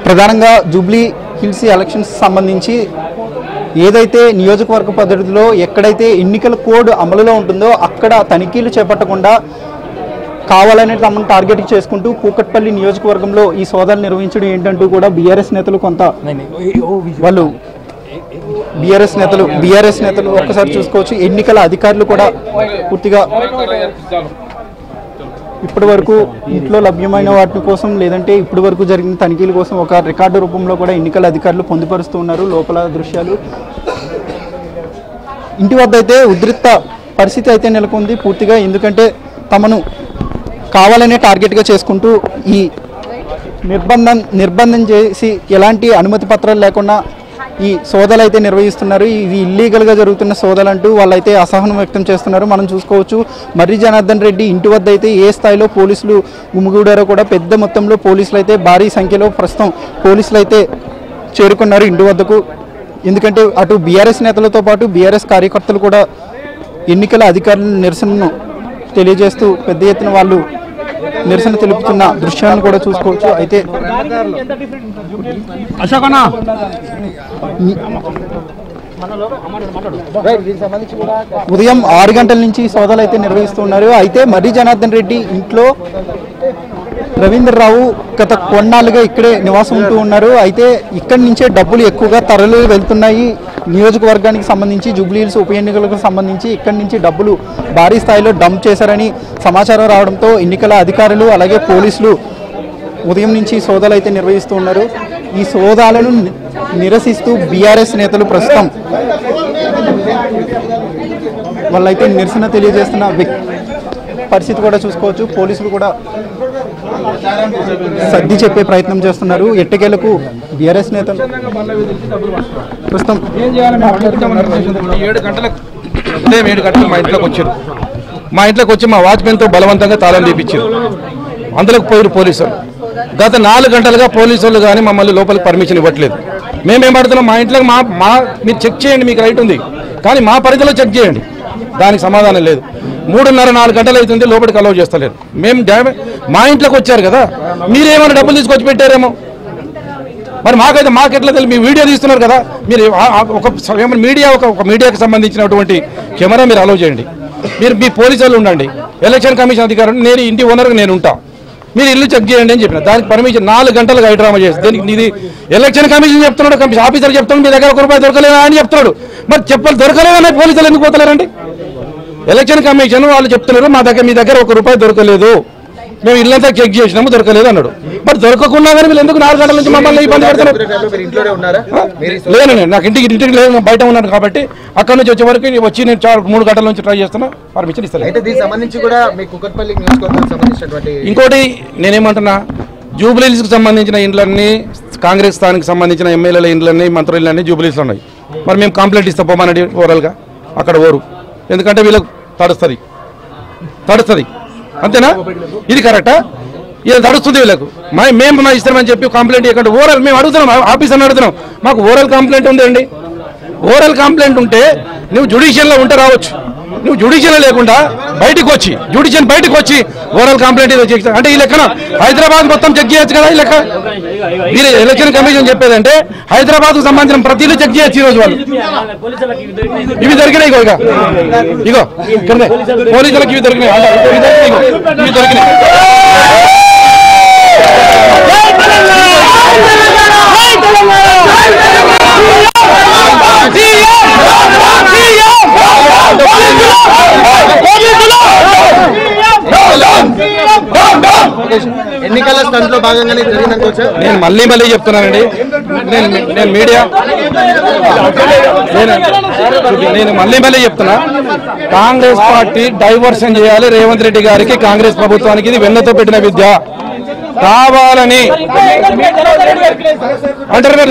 ప్రధానంగా Jubilee hills elections సంబంధించి ఏదైతే నియోజకవర్గ పద్ధతిలో ఎక్కడైతే ఎన్నికల కోడ్ అమలులో ఉంటుందో అక్కడ తనిఖీలు చేపట్టకుండా కావాలనే తమను టార్గెట్ చేసుకుంటూ కూకట్పల్లి నియోజకవర్గంలో ఈ సోదాలు నిర్వహించడం ఏంటంటూ కూడా బీఆర్ఎస్ నేతలు వాళ్ళు బీఆర్ఎస్ నేతలు ఒక్కసారి చూసుకోవచ్చు. ఎన్నికల అధికారులు కూడా పూర్తిగా ఇప్పటి వరకు ఇంట్లో లభ్యమైన వాటి కోసం లేదంటే ఇప్పటి వరకు జరిగిన తనిఖీల కోసం ఒక రికార్డు రూపంలో కూడా ఎన్నికల అధికారులు పొందుపరుస్తూ ఉన్నారు. లోపల దృశ్యాలు ఇంటి వద్ద అయితే ఉద్రిక్త పరిస్థితి అయితే నెలకొంది పూర్తిగా. ఎందుకంటే తమను కావాలనే టార్గెట్గా చేసుకుంటూ ఈ నిర్బంధం చేసి ఎలాంటి అనుమతి పత్రాలు లేకుండా ఈ సోదాలు అయితే నిర్వహిస్తున్నారు. ఇది ఇల్లీగల్గా జరుగుతున్న సోదాలు అంటూ వాళ్ళైతే అసహనం వ్యక్తం చేస్తున్నారు. మనం చూసుకోవచ్చు మర్రి జనార్దన్ రెడ్డి ఇంటి వద్ద అయితే ఏ స్థాయిలో పోలీసులు గుమిగూడారో కూడా పెద్ద మొత్తంలో పోలీసులు అయితే భారీ సంఖ్యలో ప్రస్తుతం పోలీసులు అయితే చేరుకున్నారు ఇంటి వద్దకు. ఎందుకంటే అటు బీఆర్ఎస్ నేతలతో పాటు బీఆర్ఎస్ కార్యకర్తలు కూడా ఎన్నికల అధికారుల నిరసనను తెలియజేస్తూ పెద్ద ఎత్తున వాళ్ళు నిరసన తెలుపుతున్న దృశ్యాలను కూడా చూసుకోవచ్చు. అయితే ఉదయం 6 గంటల నుంచి సోదాలు అయితే నిర్వహిస్తున్నారు. అయితే మర్రి జనార్దన్ రెడ్డి ఇంట్లో రవీంద్రరావు గత కొన్నాళ్ళుగా ఇక్కడే నివాసం ఉంటూ ఉన్నారు. అయితే ఇక్కడి నుంచే డబ్బులు ఎక్కువగా తరలి వెళ్తున్నాయి. నియోజకవర్గానికి సంబంధించి జూబ్లీ హిల్స్ ఉప ఎన్నికలకు సంబంధించి ఇక్కడి నుంచి డబ్బులు భారీ స్థాయిలో డంప్ చేశారని సమాచారం రావడంతో ఎన్నికల అధికారులు అలాగే పోలీసులు ఉదయం నుంచి సోదాలు అయితే నిర్వహిస్తూ ఉన్నారు. ఈ సోదాలను నిరసిస్తూ బీఆర్ఎస్ నేతలు ప్రస్తుతం వాళ్ళైతే నిరసన తెలియజేస్తున్న పరిస్థితి కూడా చూసుకోవచ్చు. పోలీసులు కూడా సర్ది చెప్పే ప్రయత్నం చేస్తున్నారు. ఎట్టకేలకు బీఆర్ఎస్ నేతలు ప్రస్తుతం 7 గంటలకు మా ఇంట్లోకి వచ్చారు. మా ఇంట్లోకి వచ్చి మా వాచ్మెన్తో బలవంతంగా తాళం తీపిచ్చారు. అందులోకి పోయారు పోలీసులు. గత 4 గంటలుగా పోలీసులు కానీ మమ్మల్ని లోపలికి పర్మిషన్ ఇవ్వట్లేదు. మేమేం పడుతున్నాం మా ఇంట్లోకి మీరు చెక్ చేయండి, మీకు రైట్ ఉంది, కానీ మా పరిధిలో చెక్ చేయండి. దానికి సమాధానం లేదు. 3:30-4 గంటలు అవుతుంది, లోపలికి అలౌ చేస్తలేరు. మేము మా ఇంట్లోకి వచ్చారు కదా, మీరేమైనా డబ్బులు తీసుకొచ్చి పెట్టారేమో మరి మాకెట్లా తెలియదు. మీ వీడియో తీస్తున్నారు కదా, మీరు ఒక మీడియాకి సంబంధించినటువంటి కెమెరా మీరు అలౌ చేయండి. మీరు మీ పోలీసు వాళ్ళు ఉండండి, ఎలక్షన్ కమిషన్ అధికారులు, నేను ఇంటి ఓనర్గా నేను ఉంటా, మీరు ఇల్లు చెక్ చేయండి అని చెప్పిన. దానికి పర్మిషన్ 4 గంటలుగా హైడ్రామా చేసి దీనికి ఇది ఎలక్షన్ కమిషన్ చెప్తున్నాడు, ఆఫీసర్ చెప్తున్నాడు మీ దగ్గర ₹1 దొరకలేదా అని చెప్తున్నాడు. మరి చెప్పాలి దొరకలేదని పోలీసులు ఎందుకు పోతలేరండి? ఎలక్షన్ కమిషన్ వాళ్ళు చెప్తున్నారు మీ దగ్గర ₹1 దొరకలేదు, మేము ఇల్లంతా చెక్ చేసినాము దొరకలేదు అన్నాడు. మరి దొరకకుండా కానీ వీళ్ళు ఎందుకు 4 గంటల నుంచి మమ్మల్ని ఇబ్బంది పెడతారు? లేను, నాకు ఇంటికి లేదు, బయట ఉన్నాను కాబట్టి అక్కడ నుంచి వచ్చే వరకు వచ్చి నేను 3 గంటల నుంచి ట్రై చేస్తున్నా, పర్మిషన్ ఇస్తాను. ఇంకోటి నేనేమంటున్నా, జూబ్లీ హిల్స్కి సంబంధించిన ఇండ్లన్నీ కాంగ్రెస్ స్థానికి సంబంధించిన ఎమ్మెల్యేల ఇండ్లన్నీ మంత్రులన్నీ జూబ్లీ హిల్స్లో ఉన్నాయి. మరి మేము కంప్లైంట్ ఇస్తాం పోమనండి ఓవరాల్గా, అక్కడ ఓరు, ఎందుకంటే వీళ్ళకి తడుస్తుంది అంతేనా? ఇది కరెక్టా? ఇది తడుస్తుంది వీళ్ళకు. మేము ఇస్తామని చెప్పి కంప్లైంట్ ఇవ్వకండి. ఓరల్ మేము అడుగుతున్నాం, ఆఫీసర్ని అడుగుతున్నాం, మాకు ఓరల్ కంప్లైంట్ ఉందండి. ఓరల్ కంప్లైంట్ ఉంటే నువ్వు జ్యుడిషియల్లో ఉంటే రావచ్చు, నువ్వు జ్యుడిషియల్ లేకుండా జ్యుడిషియల్ బయటకు వచ్చి ఓరల్ కంప్లైంట్ అంటే ఈ లెక్కన హైదరాబాద్ మొత్తం చెక్ చేయొచ్చు కదా. ఈ లెక్క మీరు ఎలక్షన్ కమిషన్ చెప్పేదంటే హైదరాబాద్కు సంబంధించిన ప్రతి ఇల్లు చెక్ చేయొచ్చు. ఈరోజు వాళ్ళు ఇవి దొరికినాయి, ఇగో ఇక్కడ పోలీసులకు ఇవి దొరికినాయి. ఎన్నికల స్టంట్లో భాగంగానే జరిగిందనుకోవచ్చా? నేను మళ్ళీ చెప్తున్నానండి, నేను మళ్ళీ చెప్తున్నా, కాంగ్రెస్ పార్టీ డైవర్షన్ చేయాలి రేవంత్ రెడ్డి గారికి, కాంగ్రెస్ ప్రభుత్వానికి. ఇది వెన్నతో పెట్టిన విద్య. కావాలని అండర్వేర్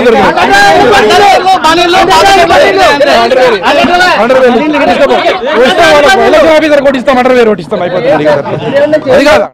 ఆఫీసర్ కొట్టిస్తాం, అండర్వేర్ కొట్టిస్తాం, అయిపోతుంది. అది కాదా?